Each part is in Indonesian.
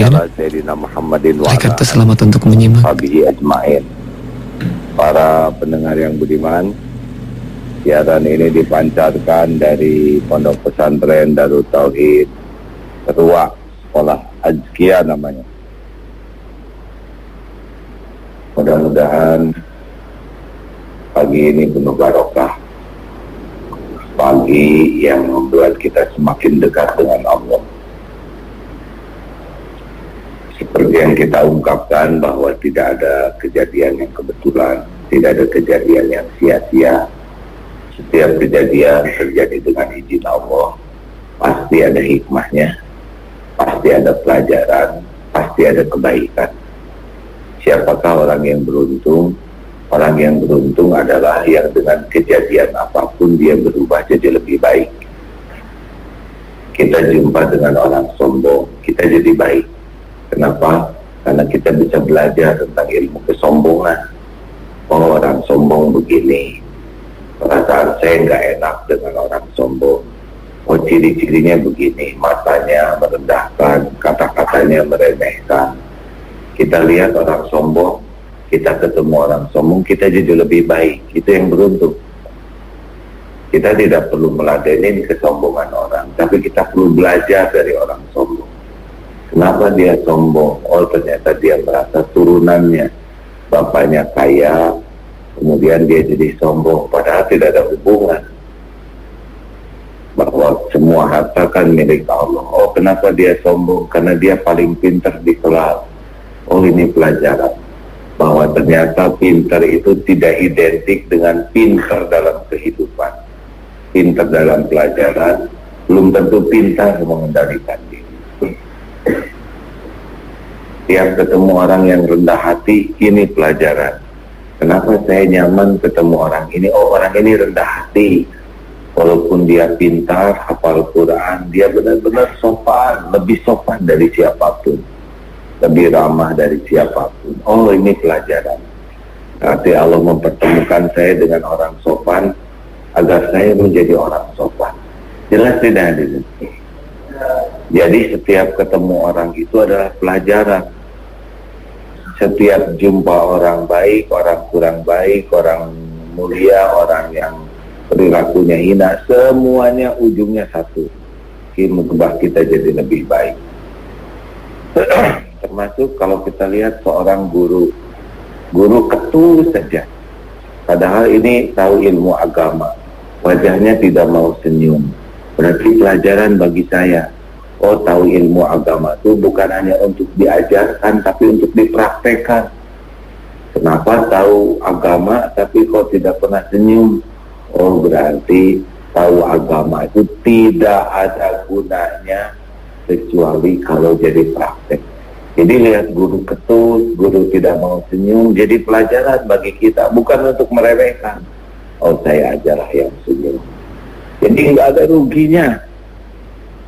sekalian, berikan keselamatan untuk menyimak. Para pendengar yang budiman, siaran ini dipancarkan dari Pondok Pesantren Darut Tauhid Terua, Sekolah Azkia namanya. Mudah-mudahan pagi ini penuh barokah, pagi yang membuat kita semakin dekat dengan Allah. Seperti yang kita ungkapkan bahwa tidak ada kejadian yang kebetulan, tidak ada kejadian yang sia-sia. Setiap kejadian terjadi dengan izin Allah, pasti ada hikmahnya, pasti ada pelajaran, pasti ada kebaikan. Siapakah orang yang beruntung? Orang yang beruntung adalah yang dengan kejadian apapun dia berubah jadi lebih baik. Kita jumpa dengan orang sombong, kita jadi baik. Kenapa? Karena kita bisa belajar tentang ilmu kesombongan. Oh, orang sombong begini, perasaan saya nggak enak dengan orang sombong. Oh, ciri-cirinya begini, matanya merendahkan, kata-katanya meremehkan. Kita lihat orang sombong, kita ketemu orang sombong, kita jadi lebih baik. Itu yang beruntung. Kita tidak perlu meladenin kesombongan orang, tapi kita perlu belajar dari orang sombong. Kenapa dia sombong? Oh, ternyata dia merasa turunannya bapaknya kaya, kemudian dia jadi sombong, padahal tidak ada hubungan. Bahwa semua harta kan milik Allah. Oh, kenapa dia sombong? Karena dia paling pintar di kelas. Oh, ini pelajaran bahwa ternyata pintar itu tidak identik dengan pintar dalam kehidupan. Pintar dalam pelajaran belum tentu pintar mengendalikan diri. Tiap ketemu orang yang rendah hati, ini pelajaran. Kenapa saya nyaman ketemu orang ini? Oh, orang ini rendah hati. Walaupun dia pintar, hafal Quran, dia benar-benar sopan, lebih sopan dari siapapun, lebih ramah dari siapapun. Oh, ini pelajaran. Nanti Allah mempertemukan saya dengan orang sopan agar saya menjadi orang sopan. Jelas tidak adil. Jadi setiap ketemu orang itu adalah pelajaran. Setiap jumpa orang baik, orang kurang baik, orang mulia, orang yang perilakunya hina, semuanya ujungnya satu, mengubah kita jadi lebih baik. Termasuk kalau kita lihat seorang guru ketus saja, padahal ini tahu ilmu agama, wajahnya tidak mau senyum, berarti pelajaran bagi saya. Oh, tahu ilmu agama itu bukan hanya untuk diajarkan, tapi untuk dipraktekkan. Kenapa tahu agama tapi kok tidak pernah senyum? Oh, berarti tahu agama itu tidak ada gunanya kecuali kalau jadi praktek. Jadi lihat guru ketus, guru tidak mau senyum, jadi pelajaran bagi kita, bukan untuk meremehkan. Oh, saya ajalah yang senyum. Jadi nggak ada ruginya.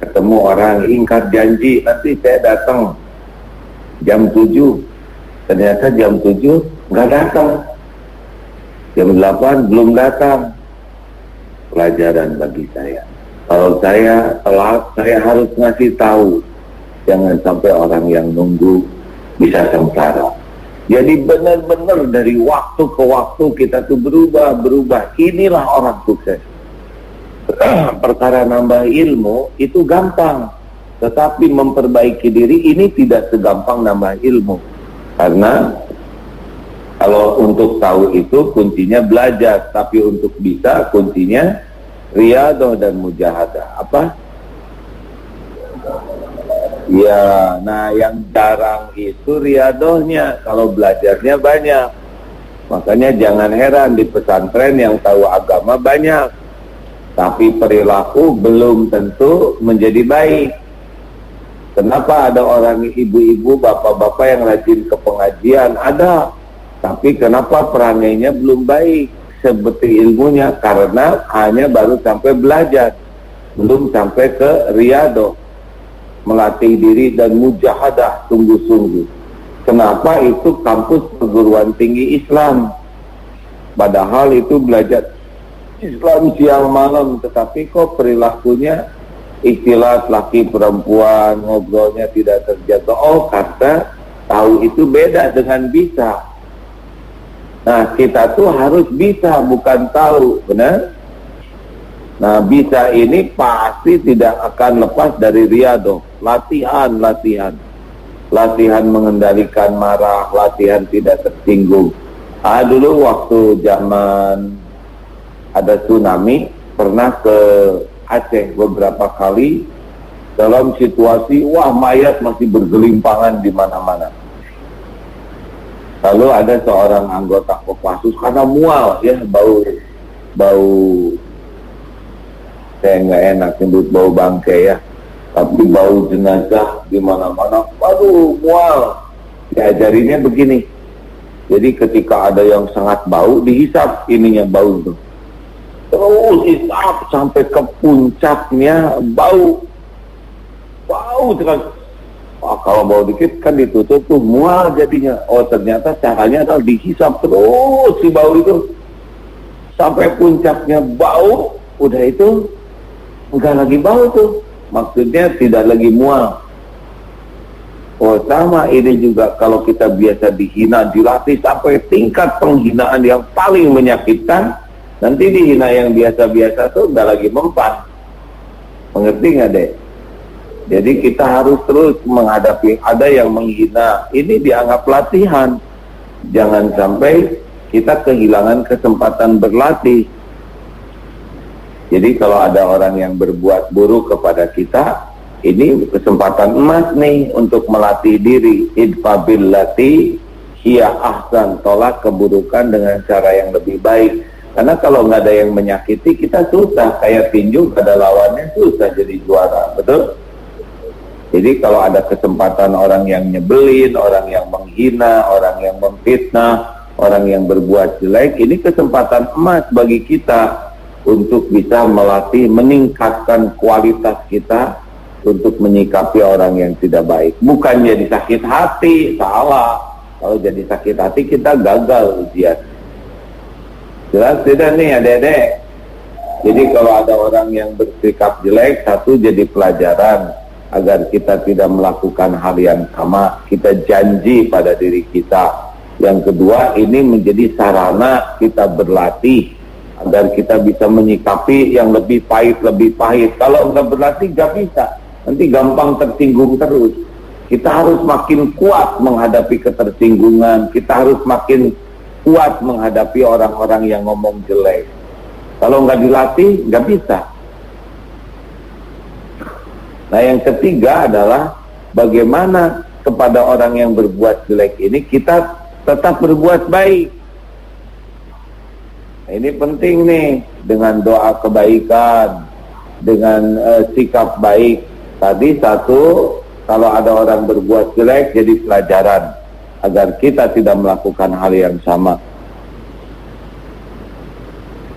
Ketemu orang ingkar janji, nanti saya datang jam 7, ternyata jam 7 nggak datang, jam 8 belum datang. Pelajaran bagi saya. Kalau saya telat, saya harus ngasih tahu. Jangan sampai orang yang nunggu bisa sengsara. Jadi benar-benar dari waktu ke waktu kita tuh berubah. Inilah orang sukses. Perkara nambah ilmu itu gampang, tetapi memperbaiki diri ini tidak segampang nambah ilmu. Karena kalau untuk tahu itu kuncinya belajar, tapi untuk bisa kuncinya riyadhah dan mujahadah. Apa? Ya, nah yang jarang itu riyadhahnya, kalau belajarnya banyak. Makanya jangan heran di pesantren yang tahu agama banyak, tapi perilaku belum tentu menjadi baik. Kenapa ada orang ibu-ibu, bapak-bapak yang rajin ke pengajian? Ada. Tapi kenapa perangainya belum baik seperti ilmunya? Karena hanya baru sampai belajar, belum sampai ke riyadhah, melatih diri dan mujahadah sungguh-sungguh. Kenapa itu kampus perguruan tinggi Islam? Padahal itu belajar Islam siang malam, tetapi kok perilakunya ikhtilat laki perempuan, ngobrolnya tidak terjaga. Oh, kata tahu itu beda dengan bisa. Nah, kita tuh harus bisa, bukan tahu, benar? Nah, bisa ini pasti tidak akan lepas dari riyadhah, latihan. Latihan mengendalikan marah, latihan tidak tersinggung. Dulu waktu zaman ada tsunami, pernah ke Aceh beberapa kali dalam situasi, wah, mayat masih bergelimpangan di mana-mana. Lalu ada seorang anggota Kopassus, karena mual, ya, bau, saya nggak enak nyebut bau bangkai ya, tapi bau jenazah di mana-mana, waduh, mual. Diajarinya begini, jadi ketika ada yang sangat bau, dihisap ininya bau itu. Terus hisap sampai ke puncaknya bau terus. Kalau bau dikit kan ditutup tuh, mual jadinya. Oh, ternyata caranya adalah dihisap terus si bau itu sampai puncaknya bau. Udah itu enggak lagi bau tuh, maksudnya tidak lagi mual. Oh, sama ini juga kalau kita biasa dihina, dilatih sampai tingkat penghinaan yang paling menyakitkan, nanti dihina yang biasa-biasa tuh udah lagi mempan. Mengerti nggak, Dek? Jadi kita harus terus menghadapi, ada yang menghina, ini dianggap latihan. Jangan sampai kita kehilangan kesempatan berlatih. Jadi kalau ada orang yang berbuat buruk kepada kita, ini kesempatan emas nih untuk melatih diri. Idfa billati hiya ahsan, tolak keburukan dengan cara yang lebih baik. Karena kalau nggak ada yang menyakiti, kita susah. Kayak tinju, ada lawannya, susah jadi juara, betul? Jadi kalau ada kesempatan orang yang nyebelin, orang yang menghina, orang yang memfitnah, orang yang berbuat jelek, ini kesempatan emas bagi kita untuk bisa melatih, meningkatkan kualitas kita untuk menyikapi orang yang tidak baik. Bukan jadi sakit hati, salah. Kalau jadi sakit hati, kita gagal ujian. Jelas tidak nih, adik-adik? Jadi kalau ada orang yang bersikap jelek, satu, jadi pelajaran agar kita tidak melakukan hal yang sama. Kita janji pada diri kita. Yang kedua, ini menjadi sarana kita berlatih agar kita bisa menyikapi yang lebih pahit. Kalau nggak berlatih, nggak bisa. Nanti gampang tersinggung terus. Kita harus makin kuat menghadapi ketersinggungan. Kita harus makin kuat menghadapi orang-orang yang ngomong jelek. Kalau nggak dilatih, nggak bisa. Nah, yang ketiga adalah bagaimana kepada orang yang berbuat jelek ini kita tetap berbuat baik. Nah, ini penting nih, dengan doa kebaikan, dengan sikap baik. Tadi satu, kalau ada orang berbuat jelek jadi pelajaran agar kita tidak melakukan hal yang sama.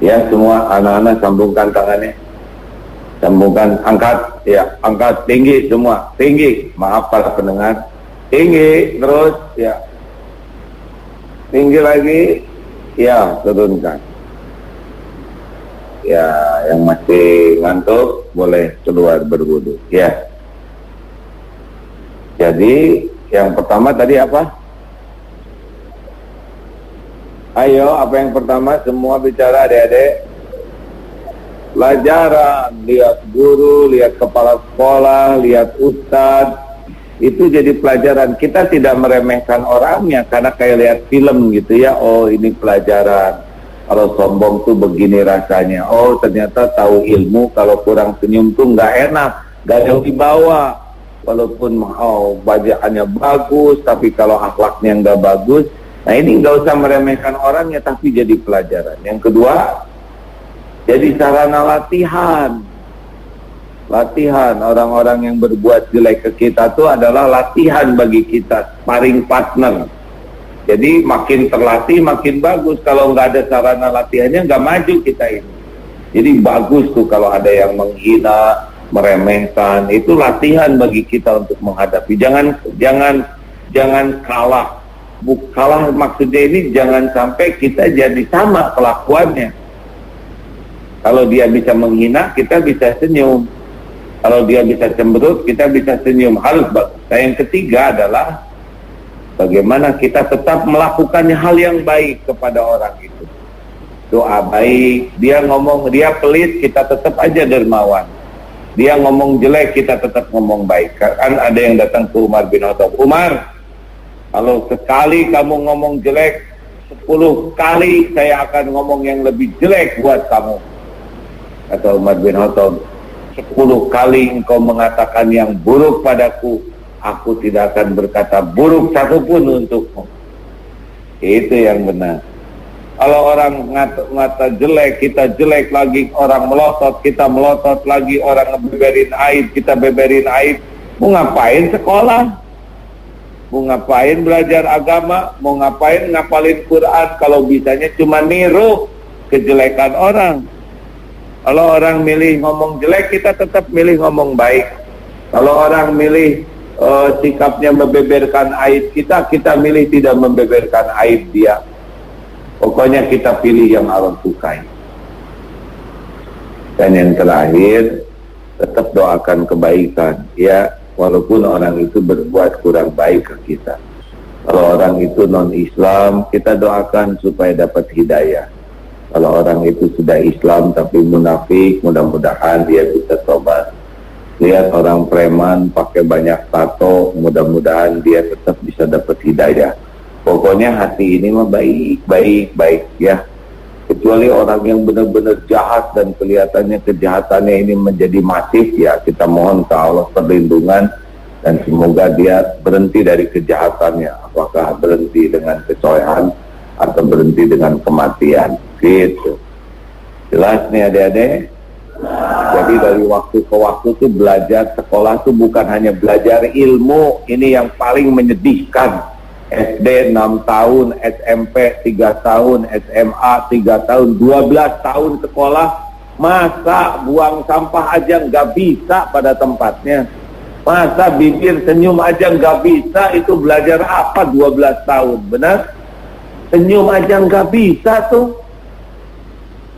Ya, semua anak-anak sambungkan tangannya. Sambungkan, angkat, ya, angkat tinggi semua, tinggi. Maaf para pendengar, tinggi terus, ya, tinggi lagi, ya, turunkan. Ya, yang masih ngantuk boleh keluar berwudu, ya. Jadi yang pertama tadi apa? Ayo, apa yang pertama? Semua bicara, adik-adik. Pelajaran, lihat guru, lihat kepala sekolah, lihat ustadz, itu jadi pelajaran. Kita tidak meremehkan orangnya karena kayak lihat film gitu ya. Oh, ini pelajaran. Kalau sombong tuh begini rasanya. Oh, ternyata tahu ilmu, kalau kurang senyum tuh nggak enak, nggak ada yang dibawa. Walaupun bacaannya bagus, tapi kalau akhlaknya nggak bagus. Nah, ini nggak usah meremehkan orangnya, tapi jadi pelajaran. Yang kedua, jadi sarana latihan. Latihan, orang-orang yang berbuat jelek ke kita itu adalah latihan bagi kita, sparring partner. Jadi makin terlatih makin bagus. Kalau nggak ada sarana latihannya nggak maju kita ini. Jadi bagus tuh kalau ada yang menghina, meremehkan, itu latihan bagi kita untuk menghadapi. Jangan kalah. Kalah maksudnya ini jangan sampai kita jadi sama kelakuannya. Kalau dia bisa menghina, kita bisa senyum. Kalau dia bisa cemberut, kita bisa senyum, harus bagus. Nah, yang ketiga adalah bagaimana kita tetap melakukan hal yang baik kepada orang itu. Doa baik, dia ngomong, dia pelit, kita tetap aja dermawan. Dia ngomong jelek, kita tetap ngomong baik. Kan ada yang datang ke Umar bin Khattab, Umar, kalau sekali kamu ngomong jelek, 10 kali saya akan ngomong yang lebih jelek buat kamu. Kata Umar bin Khattab, 10 kali engkau mengatakan yang buruk padaku, aku tidak akan berkata buruk satupun untukmu. Itu yang benar. Kalau orang ngata jelek, kita jelek lagi. Orang melotot, kita melotot lagi. Orang beberin aib, kita beberin aib. Mau ngapain sekolah? Mau ngapain belajar agama? Mau ngapain ngapalin Quran? Kalau bisanya cuma niru kejelekan orang. Kalau orang milih ngomong jelek, kita tetap milih ngomong baik. Kalau orang milih sikapnya membeberkan aib kita milih tidak membeberkan aib dia. Pokoknya kita pilih yang Allah sukai. Dan yang terakhir, tetap doakan kebaikan. Ya, walaupun orang itu berbuat kurang baik ke kita. Kalau orang itu non-Islam, kita doakan supaya dapat hidayah. Kalau orang itu sudah Islam tapi munafik, mudah-mudahan dia bisa tobat. Lihat orang preman pakai banyak tato, mudah-mudahan dia tetap bisa dapat hidayah. Pokoknya hati ini mah baik ya. Kecuali orang yang benar-benar jahat dan kelihatannya kejahatannya ini menjadi masif, ya kita mohon ke Allah perlindungan dan semoga dia berhenti dari kejahatannya. Apakah berhenti dengan kesolehan atau berhenti dengan kematian, gitu. Jelas nih adik-adik. Jadi dari waktu ke waktu tuh belajar sekolah tuh bukan hanya belajar ilmu. Ini yang paling menyedihkan. SD 6 tahun, SMP 3 tahun, SMA 3 tahun, 12 tahun sekolah. Masa buang sampah aja nggak bisa pada tempatnya? Masa bibir senyum aja nggak bisa? Itu belajar apa 12 tahun, benar? Senyum aja nggak bisa tuh.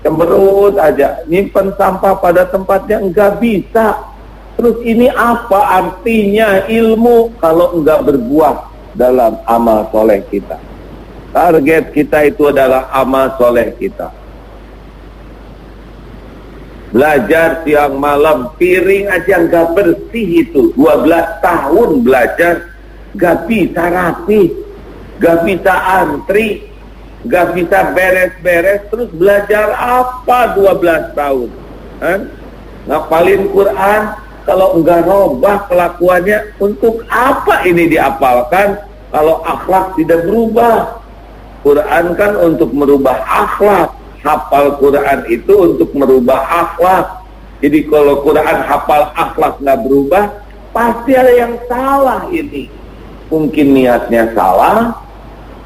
Cemberut aja, nyimpen sampah pada tempatnya nggak bisa. Terus ini apa artinya ilmu kalau nggak berbuah dalam amal soleh kita? Target kita itu adalah amal soleh kita. Belajar siang malam, piring aja nggak bersih itu. 12 tahun belajar, nggak bisa rapi, nggak bisa antri, nggak bisa beres-beres. Terus belajar apa 12 tahun? Ngapalin Quran, kalau enggak robah kelakuannya, untuk apa ini diapalkan kalau akhlak tidak berubah? Quran kan untuk merubah akhlak. Hafal Quran itu untuk merubah akhlak. Jadi kalau Quran hafal akhlak nggak berubah, pasti ada yang salah ini. Mungkin niatnya salah,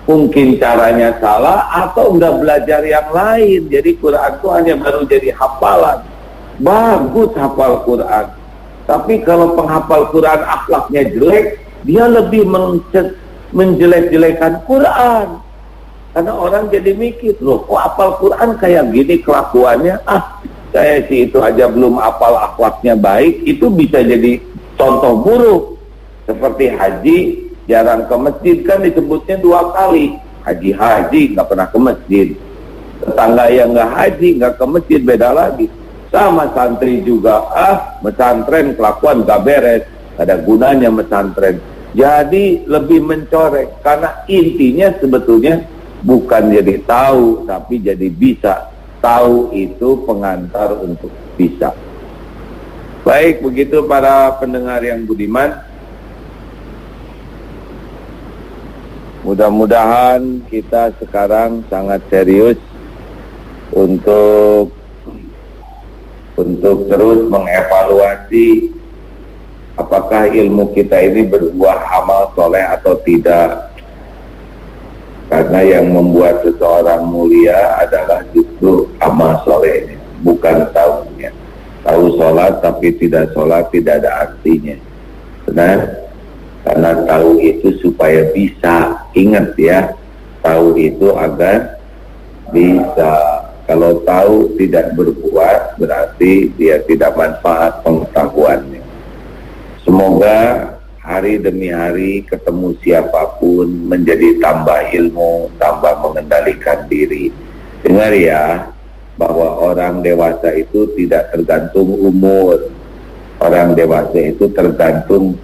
mungkin caranya salah, atau nggak belajar yang lain. Jadi Quran itu hanya baru jadi hafalan. Bagus hafal Quran, tapi kalau penghafal Quran akhlaknya jelek, dia lebih menjelek-jelekan Quran. Karena orang jadi mikir, loh kok hafal Quran kayak gini kelakuannya? Saya sih itu aja belum hafal akhlaknya baik, itu bisa jadi contoh buruk. Seperti haji, jarang ke masjid kan disebutnya 2 kali. Haji nggak pernah ke masjid. Tetangga yang nggak haji, nggak ke masjid, beda lagi. Sama santri juga, pesantren kelakuan gak beres, ada gunanya pesantren. Jadi lebih mencoreng, karena intinya sebetulnya bukan jadi tahu, tapi jadi bisa. Tahu itu pengantar untuk bisa. Baik, begitu para pendengar yang budiman. Mudah-mudahan kita sekarang sangat serius untuk terus mengevaluasi apakah ilmu kita ini berbuah amal soleh atau tidak. Karena yang membuat seseorang mulia adalah justru amal solehnya, bukan tahunya. Tahu sholat tapi tidak sholat tidak ada artinya. Benar? Karena tahu itu supaya bisa. Ingat ya, tahu itu agar bisa. Kalau tahu tidak berbuat, berarti dia tidak manfaat pengetahuannya. Semoga hari demi hari ketemu siapapun menjadi tambah ilmu, tambah mengendalikan diri. Dengar ya, bahwa orang dewasa itu tidak tergantung umur. Orang dewasa itu tergantung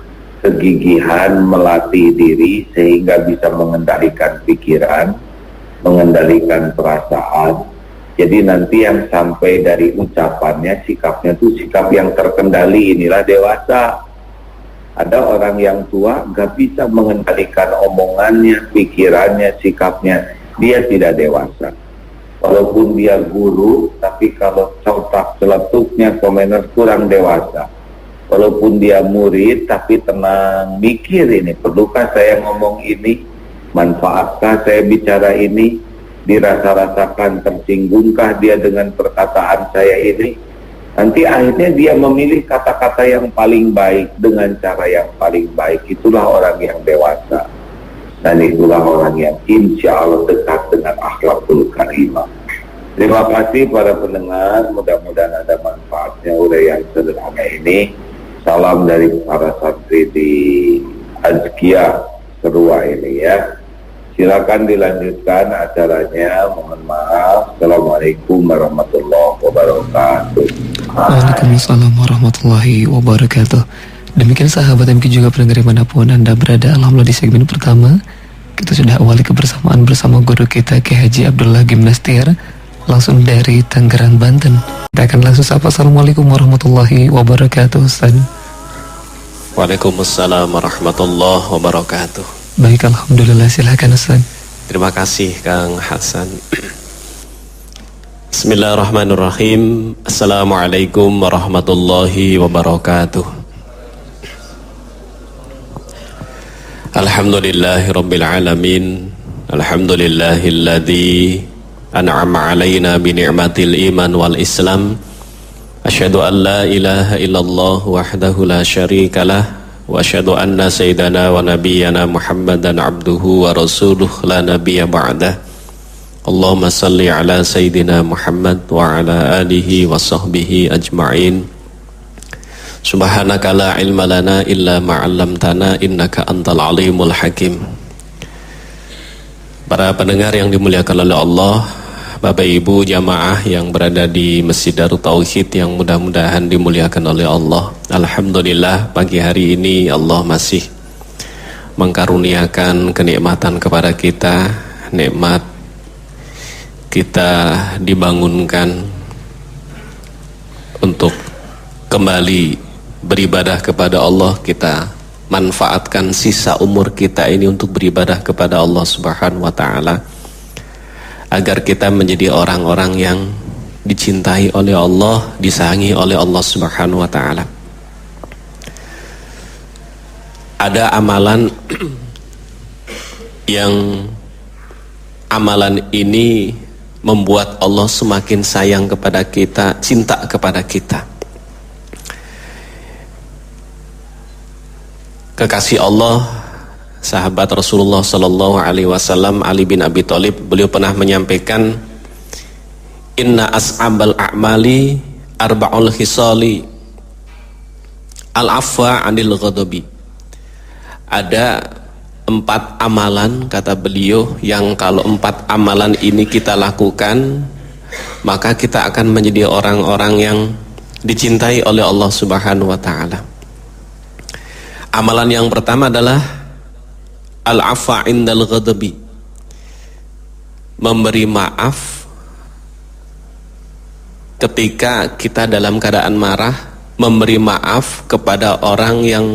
kegigihan melatih diri sehingga bisa mengendalikan pikiran, mengendalikan perasaan. Jadi nanti yang sampai dari ucapannya, sikapnya itu sikap yang terkendali, inilah dewasa. Ada orang yang tua gak bisa mengendalikan omongannya, pikirannya, sikapnya. Dia tidak dewasa. Walaupun dia guru, tapi kalau cotak celetuknya komentar kurang dewasa. Walaupun dia murid, tapi tenang, mikir ini, perlukah saya ngomong ini? Manfaatkah saya bicara ini? Dirasa-rasakan tersinggungkah dia dengan perkataan saya ini? Nanti akhirnya dia memilih kata-kata yang paling baik dengan cara yang paling baik. Itulah orang yang dewasa. Dan itulah orang yang insya Allah dekat dengan akhlakul karimah. Terima kasih para pendengar. Mudah-mudahan ada manfaatnya uraian sederhana ini. Salam dari para santri di Azkia Serua ini ya. Silakan dilanjutkan acaranya. Mohon maaf. Assalamualaikum warahmatullahi wabarakatuh. Waalaikumsalam warahmatullahi wabarakatuh. Demikian sahabat MQ juga pendengar dimanapun Anda berada. Alhamdulillah di segmen pertama kita sudah awali kebersamaan bersama guru kita Kiai Haji Abdullah Gimnastiar langsung dari Tangerang, Banten. Kita akan langsung sapa. Assalamualaikum warahmatullahi wabarakatuh, Ustaz. Waalaikumsalam warahmatullahi wabarakatuh. Baik, alhamdulillah, silakan Ustaz. Terima kasih Kang Hasan. Bismillahirrahmanirrahim. Assalamualaikum warahmatullahi wabarakatuh. Alhamdulillahirabbil alamin. Alhamdulillahilladzi an'ama 'alaina bi ni'matil iman wal islam. Asyhadu an la ilaha illallah wahdahu la syarikalah wa asyhadu anna sayyidana wa nabiyyana Muhammadan abduhu wa rasuluh la nabiyya ba'dah. Allahumma salli ala sayyidina Muhammad wa ala alihi wa sahbihi ajma'in. Subhanaka la ilma lana illa ma 'allamtana innaka antal alimul hakim. Para pendengar yang dimuliakan oleh Allah, Bapak Ibu jamaah yang berada di Masjid Darut Tauhid yang mudah-mudahan dimuliakan oleh Allah. Alhamdulillah pagi hari ini Allah masih mengkaruniakan kenikmatan kepada kita, nikmat kita dibangunkan untuk kembali beribadah kepada Allah. Kita manfaatkan sisa umur kita ini untuk beribadah kepada Allah Subhanahu wa ta'ala, agar kita menjadi orang-orang yang dicintai oleh Allah, disayangi oleh Allah Subhanahu wa ta'ala. Ada amalan yang amalan ini membuat Allah semakin sayang kepada kita, cinta kepada kita. Kekasih Allah, sahabat Rasulullah Sallallahu Alaihi Wasallam Ali bin Abi Thalib, beliau pernah menyampaikan, Inna as'abal a'mali arba'ul khisali al-afwa 'anil ghadabi. Ada 4 amalan, kata beliau, yang kalau 4 amalan ini kita lakukan, maka kita akan menjadi orang-orang yang dicintai oleh Allah Subhanahu wa ta'ala. Amalan yang pertama adalah al-afwa 'indal ghadabi, memberi maaf ketika kita dalam keadaan marah, memberi maaf kepada orang yang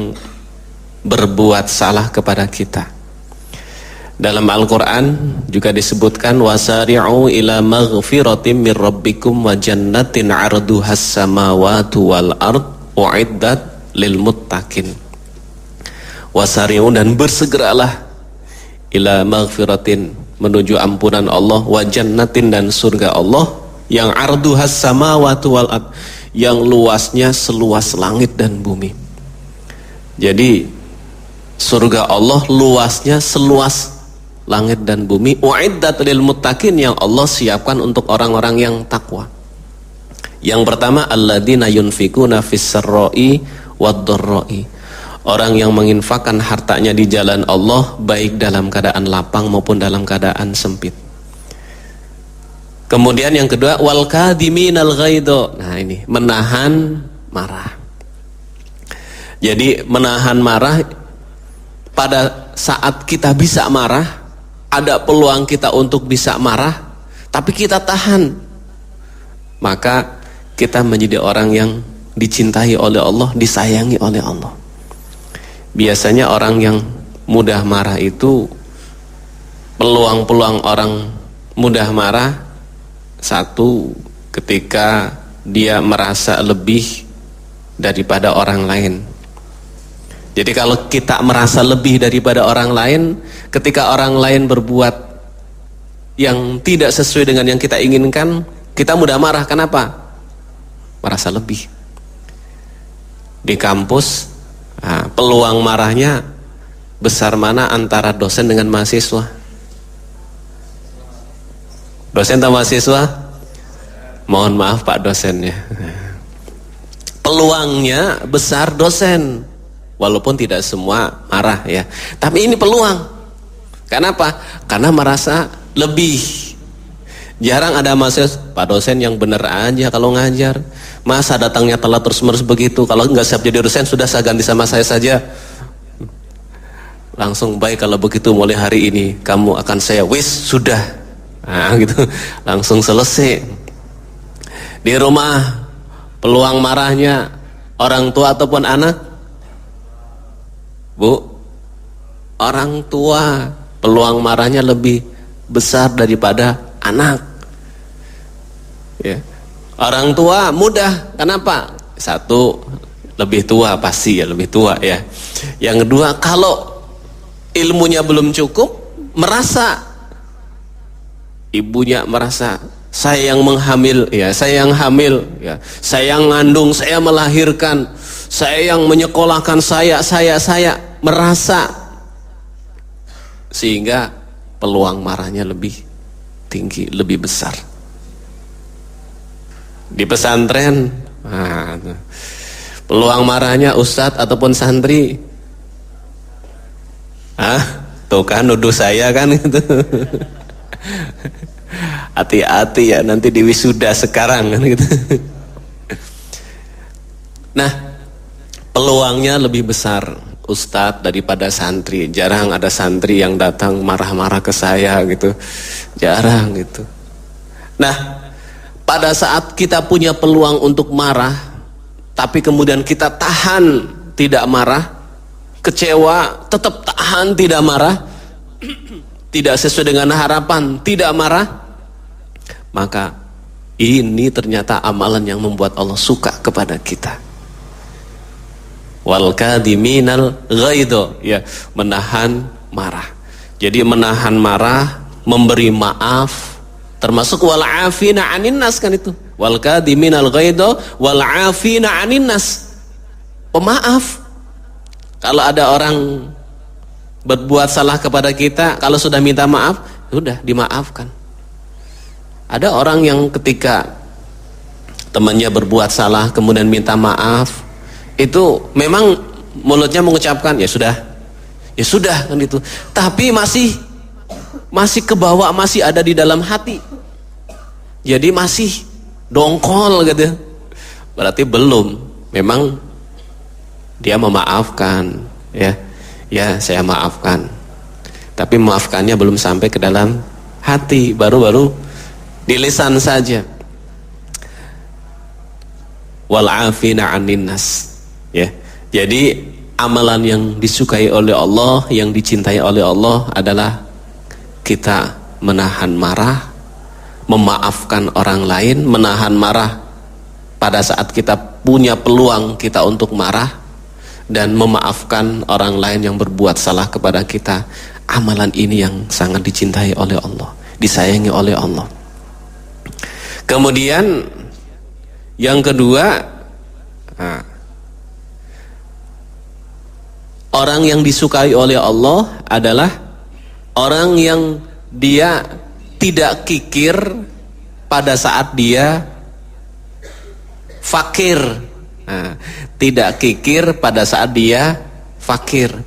berbuat salah kepada kita. Dalam Al-Quran juga disebutkan, wasari'u ila maghfiratim min rabbikum wa jannatin 'arduhas samawati wal ard u'iddat lil muttaqin. Wasari'u, dan bersegeralah, ila maghfiratin, menuju ampunan Allah, wa jannatin, dan surga Allah, yang 'arduhas samawati wal ard, yang luasnya seluas langit dan bumi. Jadi surga Allah luasnya seluas langit dan bumi, u'iddat lil muttaqin, yang Allah siapkan untuk orang-orang yang takwa. Yang pertama, alladzina yunfikuna fis sarra'i wad dharra'i, Orang yang menginfakkan hartanya di jalan Allah, baik dalam keadaan lapang maupun dalam keadaan sempit. Kemudian yang kedua, wal kadhiminal ghaidho. Nah ini, menahan marah. Jadi menahan marah, pada saat kita bisa marah, ada peluang kita untuk bisa marah, tapi kita tahan, maka kita menjadi orang yang dicintai oleh Allah, disayangi oleh Allah. Biasanya orang yang mudah marah itu, peluang-peluang orang mudah marah, satu, ketika dia merasa lebih daripada orang lain. Jadi kalau kita merasa lebih daripada orang lain, ketika orang lain berbuat yang tidak sesuai dengan yang kita inginkan, kita mudah marah. Kenapa? Merasa lebih. Di kampus, peluang marahnya besar mana antara dosen dengan mahasiswa? Dosen atau mahasiswa? Mohon maaf Pak dosennya. Peluangnya besar dosen, walaupun tidak semua marah ya. Tapi ini peluang. Kenapa? Karena merasa lebih. Jarang ada mahasiswa, Pak dosen yang bener aja kalau ngajar. Masa datangnya telat terus-menerus begitu? Kalau nggak siap jadi dosen, sudah saya ganti sama saya saja. Langsung, baik kalau begitu mulai hari ini kamu akan saya wis sudah. Nah gitu, langsung selesai. Di rumah, peluang marahnya orang tua ataupun anak? Bu, orang tua peluang marahnya lebih besar daripada anak ya. Orang tua mudah, kenapa? Satu, lebih tua, pasti ya lebih tua ya. Yang kedua, kalau ilmunya belum cukup, merasa, ibunya merasa, saya yang menghamil ya, saya yang hamil ya, saya yang ngandung, saya melahirkan, saya yang menyekolahkan, saya merasa, sehingga peluang marahnya lebih tinggi, lebih besar. Di pesantren, peluang marahnya ustadz ataupun santri, tuh kan nuduh saya kan gitu. Hati-hati ya, nanti di wisuda sekarang kan gitu. Nah, peluangnya lebih besar ustadz daripada santri. Jarang ada santri yang datang marah-marah ke saya gitu, jarang gitu. Nah, pada saat kita punya peluang untuk marah, tapi kemudian kita tahan tidak marah, kecewa tetap tahan tidak marah, tidak sesuai dengan harapan tidak marah, maka ini ternyata amalan yang membuat Allah suka kepada kita. Wal kadhiminal ghaidho, ya, menahan marah. Jadi menahan marah, memberi maaf, termasuk wal afina 'anin nas kan itu. Wal kadhiminal ghaidho wal afina 'anin nas. Pemaaf. Kalau ada orang berbuat salah kepada kita, kalau sudah minta maaf, sudah dimaafkan. Ada orang yang ketika temannya berbuat salah kemudian minta maaf, itu memang mulutnya mengucapkan ya sudah kan itu, tapi masih kebawa, masih ada di dalam hati, jadi masih dongkol gitu. Berarti belum, memang dia memaafkan ya saya maafkan, tapi maafkannya belum sampai ke dalam hati, baru di lisan saja. Wal afina 'anin nas. Ya, jadi amalan yang disukai oleh Allah, yang dicintai oleh Allah adalah kita menahan marah, memaafkan orang lain, menahan marah pada saat kita punya peluang kita untuk marah, dan memaafkan orang lain yang berbuat salah kepada kita. Amalan ini yang sangat dicintai oleh Allah, disayangi oleh Allah. Kemudian yang kedua, orang yang disukai oleh Allah adalah orang yang dia tidak kikir pada saat dia fakir. Tidak kikir pada saat dia fakir.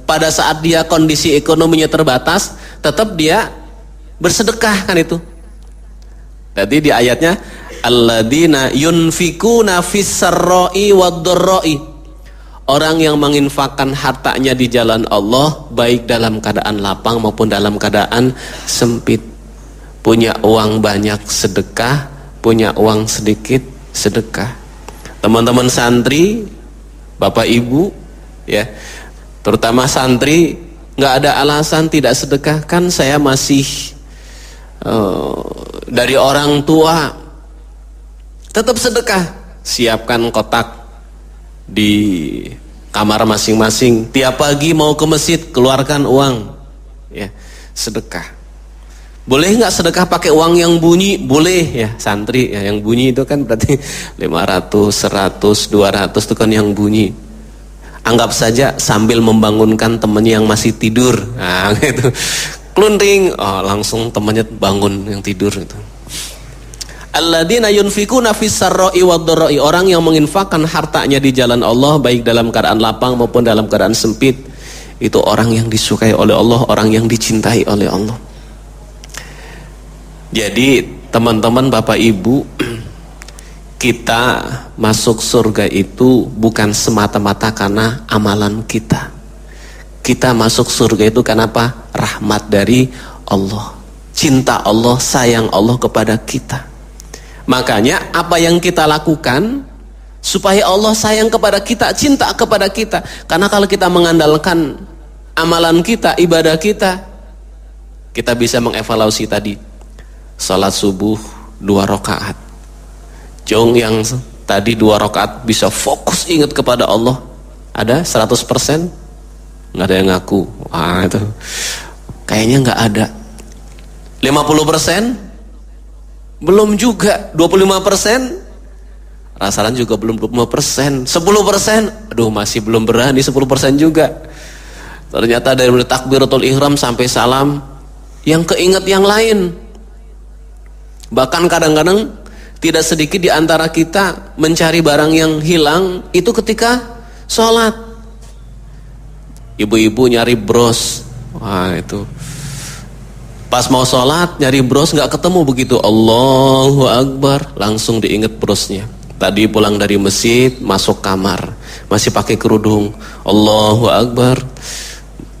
Pada saat dia kondisi ekonominya terbatas, tetap dia bersedekah, kan itu. Tadi di ayatnya alladzina yunfikuna fis-sarra'i wad-dharra'i. Orang yang menginfakkan hartanya di jalan Allah baik dalam keadaan lapang maupun dalam keadaan sempit. Punya uang banyak sedekah, punya uang sedikit sedekah. Teman-teman santri, Bapak Ibu, ya, terutama santri, nggak ada alasan tidak sedekah. Kan saya masih dari orang tua, tetap sedekah. Siapkan kotak di kamar masing-masing. Tiap pagi mau ke masjid, keluarkan uang, ya, sedekah. Boleh nggak sedekah pakai uang yang bunyi? Boleh, ya, santri, ya, yang bunyi itu kan berarti 500, 100, 200 itu kan yang bunyi. Anggap saja sambil membangunkan temannya yang masih tidur. Nah, gitu. Klunting, oh, langsung temannya bangun yang tidur itu. Alladzina yunfikuna fis-sarra'i wad-dharra'i. Orang yang menginfakkan hartanya di jalan Allah baik dalam keadaan lapang maupun dalam keadaan sempit. Itu orang yang disukai oleh Allah, orang yang dicintai oleh Allah. Jadi teman-teman Bapak Ibu, kita masuk surga itu bukan semata-mata karena amalan kita. Kita masuk surga itu karena apa? Rahmat dari Allah. Cinta Allah, sayang Allah kepada kita. Makanya apa yang kita lakukan supaya Allah sayang kepada kita, cinta kepada kita. Karena kalau kita mengandalkan amalan kita, ibadah kita, kita bisa mengevaluasi tadi. Salat subuh 2 rakaat. Jong yang tadi 2 rakaat bisa fokus ingat kepada Allah. Ada 100%? Nggak ada yang ngaku. Wah, itu kayaknya nggak ada. 50%? Belum juga. 25%? Rasaran juga belum 25%. 10%? Aduh, masih belum berani 10% juga. Ternyata dari mulai takbiratul ihram sampai salam, yang keinget yang lain. Bahkan kadang-kadang tidak sedikit di antara kita mencari barang yang hilang itu ketika sholat. Ibu-ibu nyari bros, wah itu. Pas mau sholat nyari bros nggak ketemu, begitu Allahu Akbar langsung diinget brosnya. Tadi pulang dari masjid masuk kamar masih pakai kerudung, Allahu Akbar.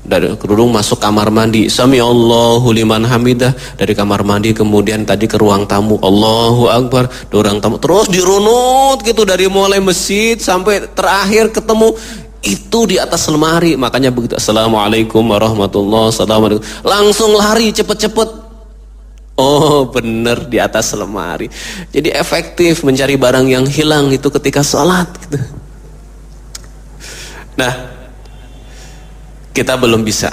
Dari kerudung masuk kamar mandi, Sami Allahu liman hamidah. Dari kamar mandi kemudian tadi ke ruang tamu, Allahu Akbar. Di ruang tamu terus dirunut gitu dari mulai masjid sampai terakhir ketemu itu di atas lemari. Makanya begitu Assalamualaikum warahmatullahi wabarakatuh langsung lari cepet-cepet. Oh bener, di atas lemari. Jadi efektif mencari barang yang hilang itu ketika sholat gitu. Nah, kita belum bisa,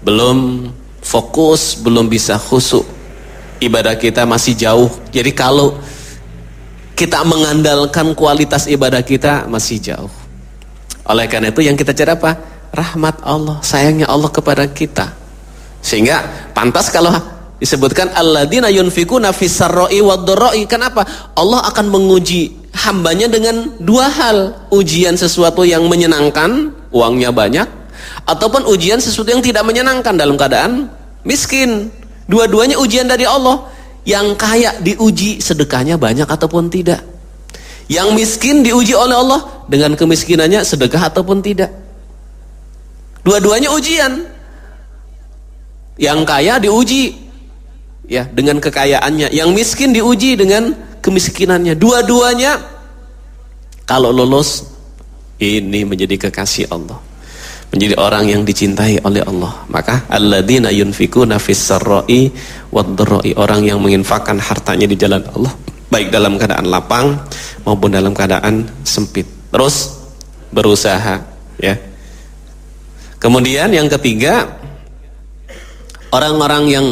belum fokus, belum bisa khusyuk, ibadah kita masih jauh. Jadi kalau kita mengandalkan kualitas ibadah kita masih jauh. Oleh karena itu yang kita cari apa? Rahmat Allah, sayangnya Allah kepada kita. Sehingga pantas kalau disebutkan alladzina yunfikuna fis-sarra'i wad-dharra'i. Kenapa? Allah akan menguji hambanya dengan 2 hal. Ujian sesuatu yang menyenangkan, uangnya banyak, ataupun ujian sesuatu yang tidak menyenangkan dalam keadaan miskin. Dua-duanya ujian dari Allah. Yang kaya diuji sedekahnya banyak ataupun tidak. Yang miskin diuji oleh Allah dengan kemiskinannya sedekah ataupun tidak. Dua-duanya ujian. Yang kaya diuji ya dengan kekayaannya, yang miskin diuji dengan kemiskinannya. Dua-duanya kalau lolos ini menjadi kekasih Allah, menjadi orang yang dicintai oleh Allah. Maka alladzina yunfikuna fis-sarra'i wad-dharra'i, orang yang menginfakkan hartanya di jalan Allah baik dalam keadaan lapang maupun dalam keadaan sempit. Terus berusaha ya. Kemudian yang ketiga, orang-orang yang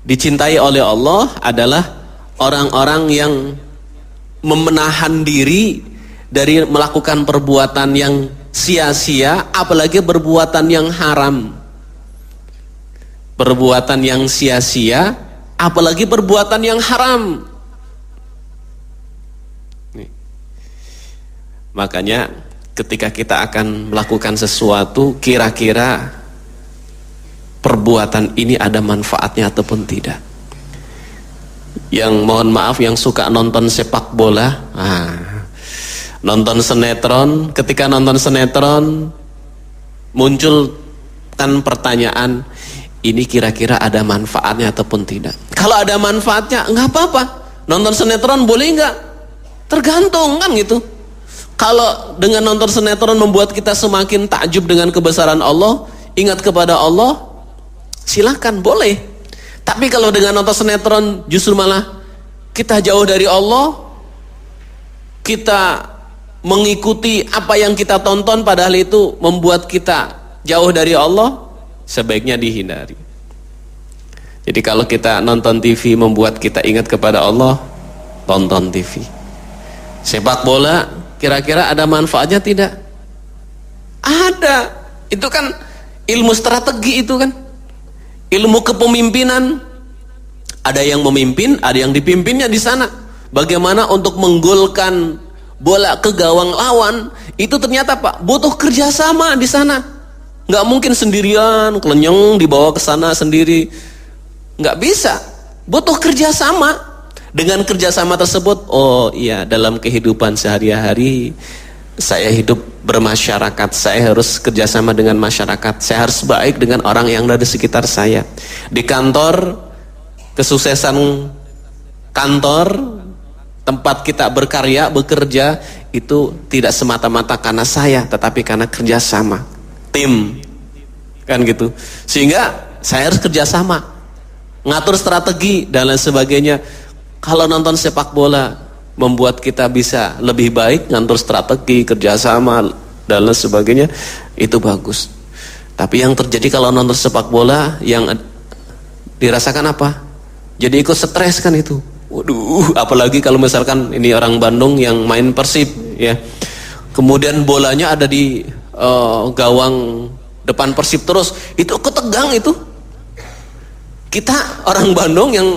dicintai oleh Allah adalah orang-orang yang memenahan diri dari melakukan perbuatan yang sia-sia, apalagi perbuatan yang haram. Perbuatan yang sia-sia, apalagi perbuatan yang haram. Makanya ketika kita akan melakukan sesuatu, kira-kira perbuatan ini ada manfaatnya ataupun tidak. Yang mohon maaf yang suka nonton sepak bola, nonton sinetron, ketika nonton sinetron muncul kan pertanyaan, ini kira-kira ada manfaatnya ataupun tidak. Kalau ada manfaatnya nggak apa-apa, nonton sinetron boleh nggak? Tergantung kan gitu. Kalau dengan nonton sinetron membuat kita semakin takjub dengan kebesaran Allah, ingat kepada Allah, silakan, boleh. Tapi kalau dengan nonton sinetron justru malah kita jauh dari Allah, kita mengikuti apa yang kita tonton padahal itu membuat kita jauh dari Allah, sebaiknya dihindari. Jadi kalau kita nonton TV membuat kita ingat kepada Allah, tonton TV. Sepak bola kira-kira ada manfaatnya tidak? Ada. Itu kan ilmu strategi, itu kan ilmu kepemimpinan. Ada yang memimpin, ada yang dipimpinnya di sana. Bagaimana untuk menggolkan bola ke gawang lawan, itu ternyata Pak butuh kerjasama di sana. Nggak mungkin sendirian kelenyeng dibawa ke sana sendiri, nggak bisa. Butuh kerjasama. Dengan kerjasama tersebut, oh iya, dalam kehidupan sehari-hari saya hidup bermasyarakat, saya harus kerjasama dengan masyarakat, saya harus baik dengan orang yang ada di sekitar saya. Di kantor, kesuksesan kantor, tempat kita berkarya, bekerja, itu tidak semata-mata karena saya, tetapi karena kerjasama, tim, kan gitu. Sehingga saya harus kerjasama, ngatur strategi dan lain sebagainya. Kalau nonton sepak bola membuat kita bisa lebih baik, ngatur strategi, kerjasama dan lain sebagainya, itu bagus. Tapi yang terjadi kalau nonton sepak bola, yang dirasakan apa? Jadi ikut stres kan itu. Waduh, apalagi kalau misalkan ini orang Bandung yang main Persib, ya. Kemudian bolanya ada di gawang depan Persib terus, itu ketegang itu. Kita orang Bandung yang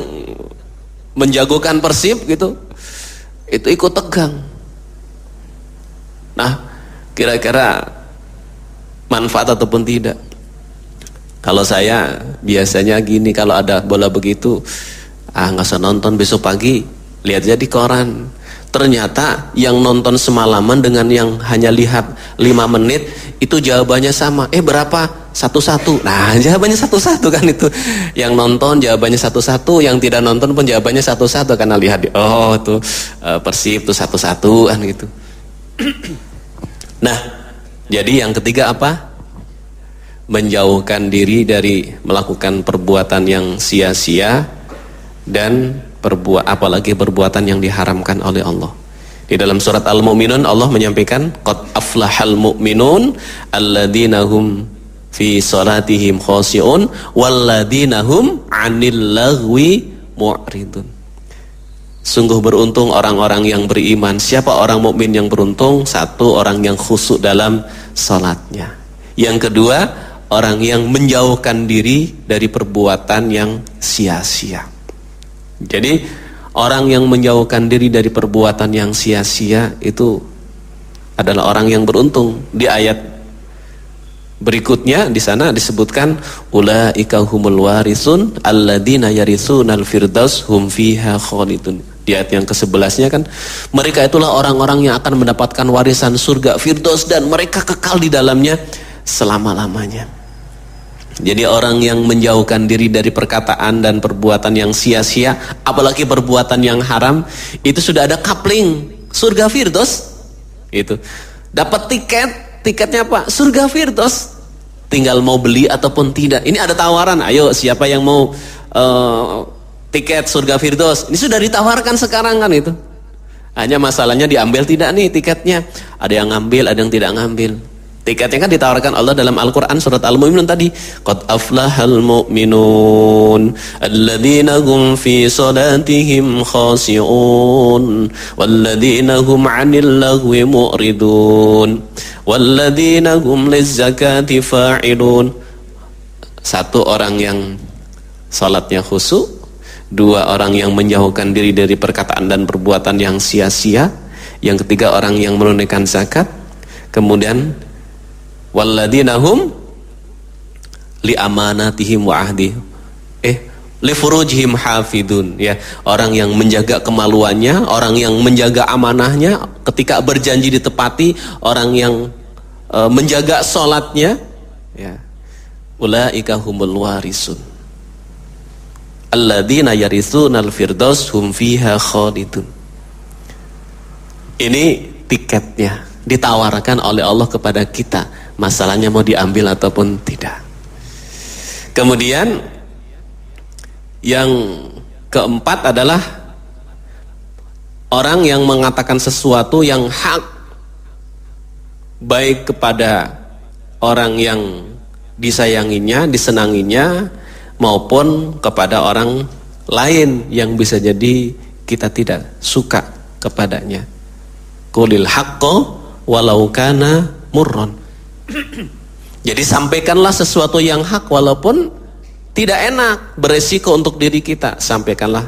menjagokan Persib gitu, itu ikut tegang. Nah, kira-kira manfaat ataupun tidak? Kalau saya biasanya gini, kalau ada bola begitu, nggak usah nonton, besok pagi lihat aja di koran. Ternyata yang nonton semalaman dengan yang hanya lihat 5 menit itu jawabannya sama. Berapa? 1-1. Nah, jawabannya 1-1 kan itu. Yang nonton jawabannya 1-1, yang tidak nonton pun jawabannya 1-1 karena lihat tuh Persib tuh 1-1 kan gitu. Nah, jadi yang ketiga apa? Menjauhkan diri dari melakukan perbuatan yang sia-sia dan apalagi perbuatan yang diharamkan oleh Allah. Di dalam surat Al-Mu'minun Allah menyampaikan, qad aflahal mu'minun alladzina hum fi salatihim khashi'un walladzina hum 'anil lagwi mu'ridun. Sungguh beruntung orang-orang yang beriman. Siapa orang mukmin yang beruntung? Satu, orang yang khusyuk dalam salatnya. Yang kedua, orang yang menjauhkan diri dari perbuatan yang sia-sia. Jadi orang yang menjauhkan diri dari perbuatan yang sia-sia itu adalah orang yang beruntung. Di ayat berikutnya di sana disebutkan ulaika humul warisun alladzina yaritsunal firdaus hum fiha khalidun. Di ayat yang ke-11-nya kan, mereka itulah orang-orang yang akan mendapatkan warisan surga Firdaus dan mereka kekal di dalamnya selama-lamanya. Jadi orang yang menjauhkan diri dari perkataan dan perbuatan yang sia-sia, apalagi perbuatan yang haram, itu sudah ada coupling surga Firdaus. Itu dapat tiketnya apa? Surga Firdaus. Tinggal mau beli ataupun tidak. Ini ada tawaran, ayo siapa yang mau tiket surga Firdaus? Ini sudah ditawarkan sekarang kan itu. Hanya masalahnya diambil tidak nih tiketnya. Ada yang ngambil, ada yang tidak ngambil. Tiketnya kan ditawarkan Allah dalam Al-Quran surat Al-Mu'minun tadi. Qad aflahal mu'minun alladzina hum fi salatihim khashi'un walladzina hum 'anil lagwi mu'ridun walladzina hum lizzakati fa'ilun. Satu, orang yang salatnya khusyuk. Dua, orang yang menjauhkan diri dari perkataan dan perbuatan yang sia-sia. yang ketiga orang yang menunaikan zakat, kemudian walladzina hum li amanatihim wa ahdihim li furujihim hafidun, ya, orang yang menjaga kemaluannya, orang yang menjaga amanahnya, ketika berjanji ditepati, orang yang menjaga sholatnya, ya, ulaika humul warisun alladzina yaritsunal firdaus hum fiha khalidun. Ini tiketnya ditawarkan oleh Allah kepada kita, masalahnya mau diambil ataupun tidak. Kemudian yang keempat adalah orang yang mengatakan sesuatu yang hak, baik kepada orang yang disayanginya, disenanginya, maupun kepada orang lain yang bisa jadi kita tidak suka kepadanya. Qulil haqqo walau kana murron. Jadi sampaikanlah sesuatu yang hak walaupun tidak enak, beresiko untuk diri kita, sampaikanlah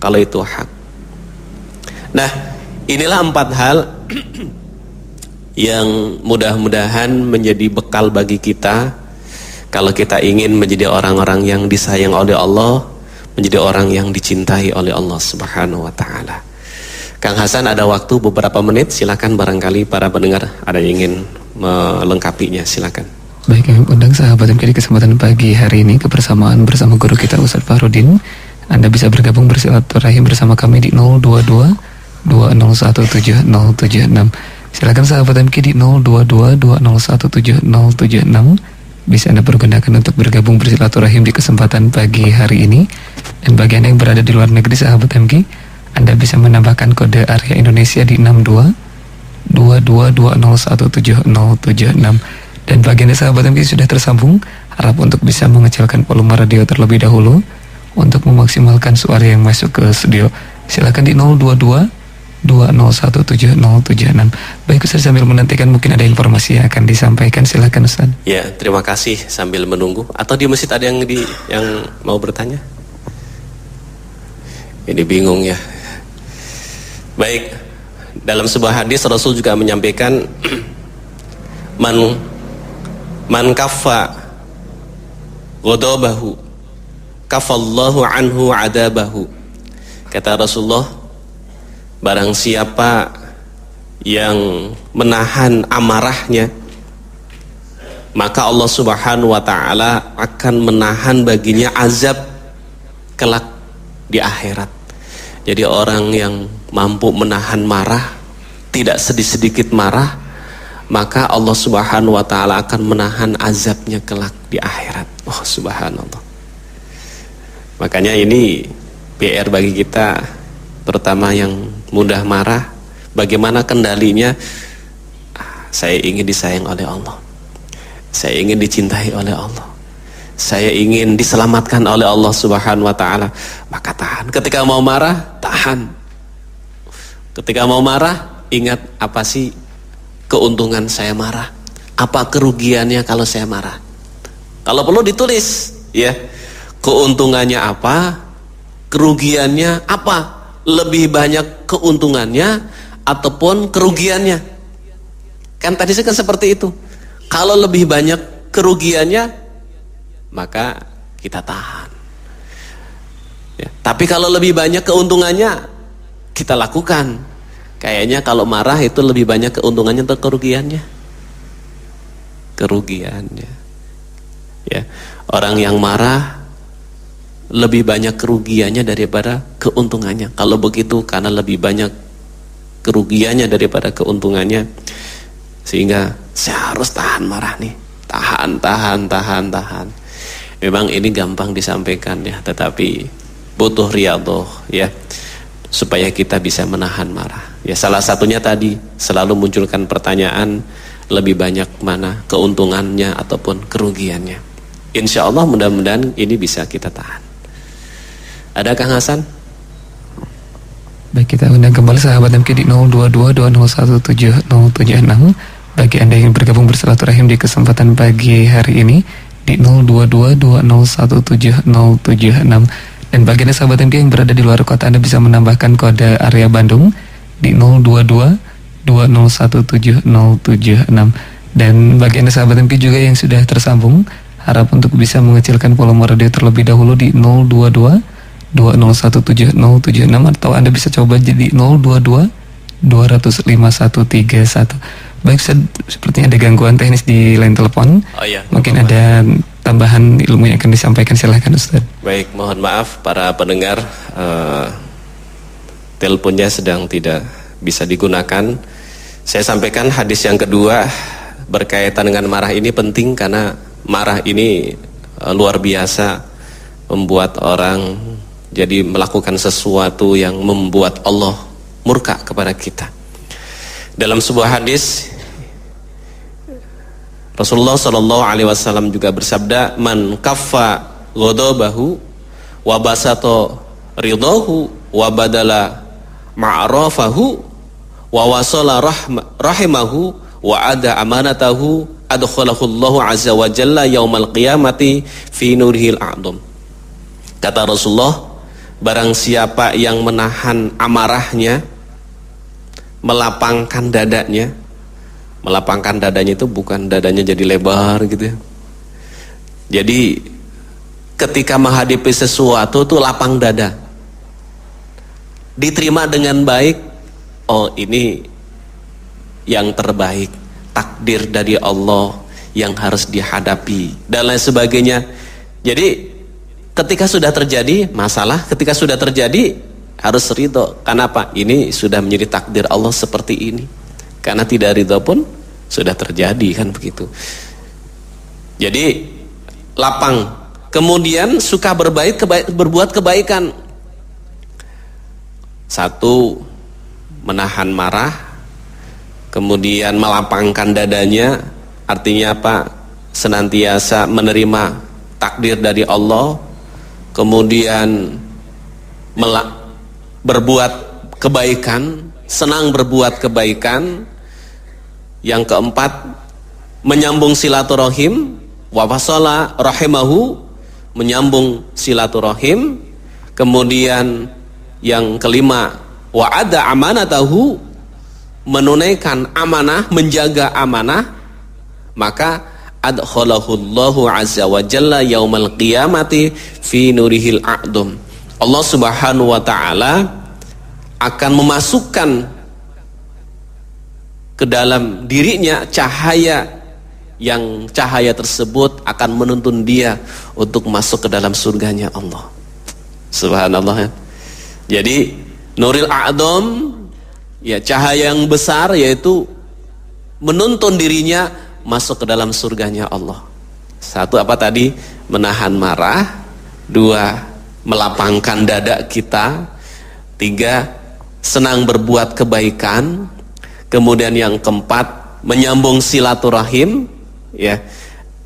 kalau itu hak. Nah, inilah 4 hal yang mudah-mudahan menjadi bekal bagi kita kalau kita ingin menjadi orang-orang yang disayang oleh Allah, menjadi orang yang dicintai oleh Allah Subhanahu wa taala. Kang Hasan, ada waktu beberapa menit, silakan, barangkali para pendengar ada yang ingin melengkapinya, silakan. Baik, kami undang sahabat MK di kesempatan pagi hari ini kebersamaan bersama guru kita Ustadz Farudin. Anda bisa bergabung bersilaturahim bersama kami di 022 2017 076. Silakan sahabat MK di 022 2017 076. Bisa Anda pergunakan untuk bergabung bersilaturahim di kesempatan pagi hari ini. Dan bagi Anda yang berada di luar negeri sahabat MK, Anda bisa menambahkan kode area Indonesia di 62 22 2017 076. Dan bagi Anda sahabat MK sudah tersambung, harap untuk bisa mengecilkan volume radio terlebih dahulu untuk memaksimalkan suara yang masuk ke studio. Silakan di 022 2017 076. Baik Ustaz, sambil menantikan mungkin ada informasi yang akan disampaikan, silakan Ustaz. Ya, terima kasih. Sambil menunggu, atau di masjid ada yang mau bertanya? Ini bingung ya. Baik, dalam sebuah hadis Rasul juga menyampaikan man kaffa ghadabahu kafallahu anhu adabahu. Kata Rasulullah, barang siapa yang menahan amarahnya, maka Allah Subhanahu wa taala akan menahan baginya azab kelak di akhirat. Jadi orang yang mampu menahan marah, tidak sedikit marah, maka Allah Subhanahu wa taala akan menahan azabnya kelak di akhirat. Oh, subhanallah. Makanya ini PR bagi kita, terutama yang mudah marah, bagaimana kendalinya? Saya ingin disayang oleh Allah, saya ingin dicintai oleh Allah, saya ingin diselamatkan oleh Allah Subhanahu wa taala. Maka tahan. Ketika mau marah, tahan. Ketika mau marah, ingat apa sih keuntungan saya marah? Apa kerugiannya kalau saya marah? Kalau perlu ditulis, ya. Keuntungannya apa? Kerugiannya apa? Lebih banyak keuntungannya ataupun kerugiannya? Kan tadi kan seperti itu. Kalau lebih banyak kerugiannya, maka kita tahan. Ya. Tapi kalau lebih banyak keuntungannya, kita lakukan. Kayaknya kalau marah itu lebih banyak keuntungannya atau kerugiannya? Kerugiannya. Ya, orang yang marah lebih banyak kerugiannya daripada keuntungannya. Kalau begitu, karena lebih banyak kerugiannya daripada keuntungannya, sehingga saya harus tahan marah nih. Tahan. Memang ini gampang disampaikan ya, tetapi butuh riyadhah ya, supaya kita bisa menahan marah. Ya, salah satunya tadi selalu munculkan pertanyaan, lebih banyak mana keuntungannya ataupun kerugiannya. Insya Allah mudah-mudahan ini bisa kita tahan. Ada Kang Hasan? Baik, kita undang kembali sahabat MK di 0222017 Bagi Anda yang bergabung bersilaturahim di kesempatan pagi hari ini di 0222017 076. Dan bagi Anda sahabat MK yang berada di luar kota, Anda bisa menambahkan kode area Bandung di 022 2017 076. Dan bagi Anda sahabat MQ juga yang sudah tersambung, harap untuk bisa mengecilkan volume radio terlebih dahulu di 022 2017 076, atau Anda bisa coba jadi 022 205 131. Baik, sepertinya ada gangguan teknis di line telepon. Oh iya. Mungkin ada tambahan ilmu yang akan disampaikan, silahkan Ustaz. Baik, mohon maaf para pendengar, teleponnya sedang tidak bisa digunakan. Saya sampaikan hadis yang kedua berkaitan dengan marah ini penting, karena marah ini luar biasa, membuat orang jadi melakukan sesuatu yang membuat Allah murka kepada kita. Dalam sebuah hadis, Rasulullah Shallallahu Alaihi Wasallam juga bersabda, "Man kaffa ghadabahu wa basato ridahu wa badala ma'rafahu wa wasala rahimahu wa ada amanatahu adkhalahu Allahu azza wa jalla yaumal qiyamati fi nurihil a'dham." Kata Rasulullah, barang siapa yang menahan amarahnya, melapangkan dadanya. Melapangkan dadanya itu bukan dadanya jadi lebar gitu ya. Jadi ketika menghadapi sesuatu tuh lapang dada, diterima dengan baik. Oh, ini yang terbaik, takdir dari Allah yang harus dihadapi dan lain sebagainya. Jadi ketika sudah terjadi masalah, ketika sudah terjadi harus ridho. Kenapa? Ini sudah menjadi takdir Allah seperti ini. Karena tidak ridho pun sudah terjadi, kan begitu. Jadi lapang. Kemudian suka berbuat kebaikan. Satu, menahan marah. Kemudian melapangkan dadanya. Artinya apa? Senantiasa menerima takdir dari Allah. Kemudian berbuat kebaikan, senang berbuat kebaikan. Yang keempat, menyambung silaturahim, wa wasala rahimahu, menyambung silaturahim. Kemudian yang kelima, wa ada amanatahu, menunaikan amanah, menjaga amanah. Maka adkhalahu Allahu azza wa jalla yaumal qiyamati fi nurihil a'dham. Allah Subhanahu wa taala akan memasukkan ke dalam dirinya cahaya, yang cahaya tersebut akan menuntun dia untuk masuk ke dalam surganya Allah. Subhanallah ya. Jadi nuril a'dham, ya cahaya yang besar, yaitu menuntun dirinya masuk ke dalam surganya Allah. Satu apa tadi? Menahan marah. Dua, melapangkan dada kita. Tiga, senang berbuat kebaikan. Kemudian yang keempat, menyambung silaturahim, ya.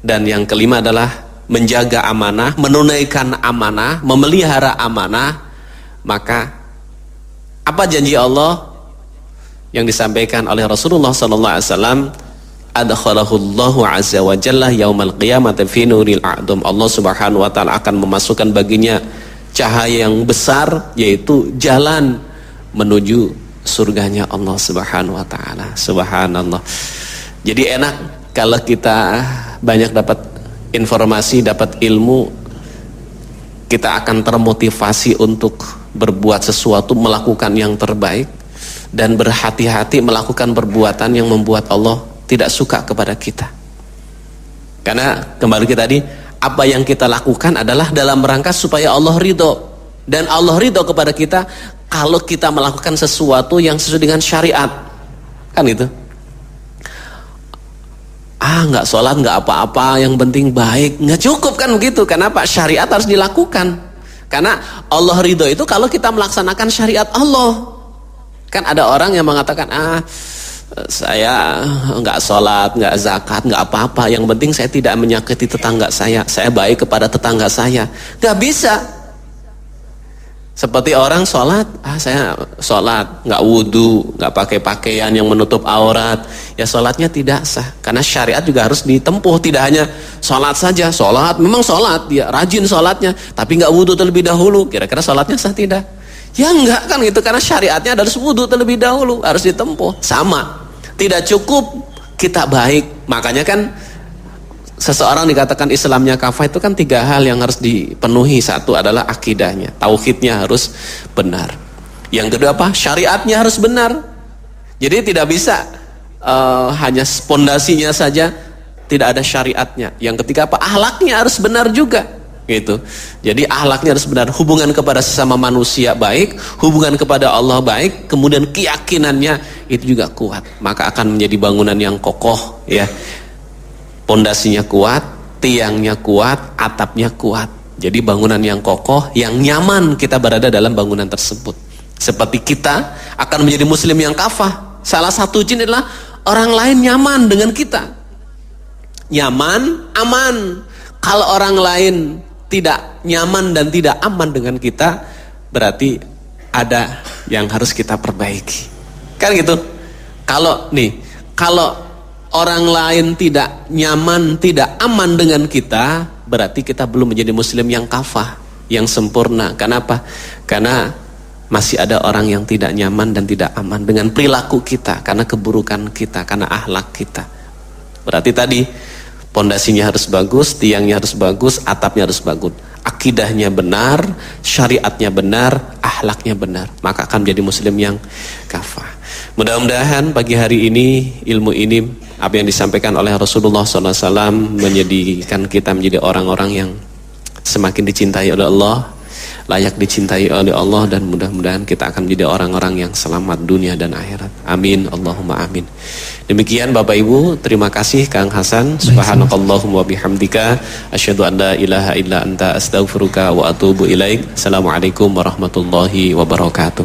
Dan yang kelima adalah menjaga amanah, menunaikan amanah, memelihara amanah. Maka apa janji Allah yang disampaikan oleh Rasulullah sallallahu alaihi wasallam? Adkhalahu Allahu azza wa jalla yaumal qiyamati fi nuril a'dham. Allah Subhanahu wa taala akan memasukkan baginya cahaya yang besar, yaitu jalan menuju surganya Allah Subhanahu wa taala. Subhanallah. Jadi enak kalau kita banyak dapat informasi, dapat ilmu, kita akan termotivasi untuk berbuat sesuatu, melakukan yang terbaik, dan berhati-hati melakukan perbuatan yang membuat Allah tidak suka kepada kita. Karena kembali kita tadi, apa yang kita lakukan adalah dalam rangka supaya Allah ridho. Dan Allah ridho kepada kita kalau kita melakukan sesuatu yang sesuai dengan syariat. Kan itu. Nggak sholat, nggak apa-apa, yang penting baik. Nggak cukup kan begitu. Kenapa? Syariat harus dilakukan. Karena Allah ridho itu kalau kita melaksanakan syariat Allah. Kan ada orang yang mengatakan, saya nggak sholat, nggak zakat, nggak apa-apa, yang penting saya tidak menyakiti tetangga saya baik kepada tetangga saya. Nggak bisa. Seperti orang sholat, saya sholat, nggak wudhu, nggak pakai pakaian yang menutup aurat, ya sholatnya tidak sah. Karena syariat juga harus ditempuh, tidak hanya sholat saja. Sholat, memang sholat, dia rajin sholatnya, tapi nggak wudhu terlebih dahulu, kira-kira sholatnya sah tidak? Ya enggak kan gitu, karena syariatnya adalah wudu terlebih dahulu, harus ditempuh. Sama, tidak cukup kita baik. Makanya kan seseorang dikatakan Islamnya kafah itu kan 3 hal yang harus dipenuhi. Satu adalah akidahnya, tauhidnya harus benar. Yang kedua apa? Syariatnya harus benar. Jadi tidak bisa hanya pondasinya saja, tidak ada syariatnya. Yang ketiga apa? Akhlaknya harus benar juga. Gitu. Jadi akhlaknya harus benar, hubungan kepada sesama manusia baik, hubungan kepada Allah baik, kemudian keyakinannya itu juga kuat, maka akan menjadi bangunan yang kokoh ya. Pondasinya kuat, tiangnya kuat, atapnya kuat. Jadi bangunan yang kokoh, yang nyaman kita berada dalam bangunan tersebut. Seperti kita akan menjadi muslim yang kafah, salah satu ciri adalah orang lain nyaman dengan kita. Nyaman, aman. Kalau orang lain tidak nyaman dan tidak aman dengan kita, berarti ada yang harus kita perbaiki. Kan gitu. Kalau orang lain tidak nyaman, tidak aman dengan kita, berarti kita belum menjadi muslim yang kafah, yang sempurna. Kenapa? Karena masih ada orang yang tidak nyaman dan tidak aman dengan perilaku kita, karena keburukan kita, karena akhlak kita. Berarti tadi pondasinya harus bagus, tiangnya harus bagus, atapnya harus bagus, akidahnya benar, syariatnya benar, akhlaknya benar, maka akan menjadi muslim yang kafah. Mudah-mudahan pagi hari ini ilmu ini, apa yang disampaikan oleh Rasulullah SAW, menjadikan kita menjadi orang-orang yang semakin dicintai oleh Allah, layak dicintai oleh Allah, dan mudah-mudahan kita akan menjadi orang-orang yang selamat dunia dan akhirat. Amin, Allahumma amin. Demikian Bapak Ibu, terima kasih Kang Hasan. Subhanakallahumma bihamdika asyhadu an la ilaha illa anta astaghfiruka wa atubu ilaik. Assalamualaikum warahmatullahi wabarakatuh.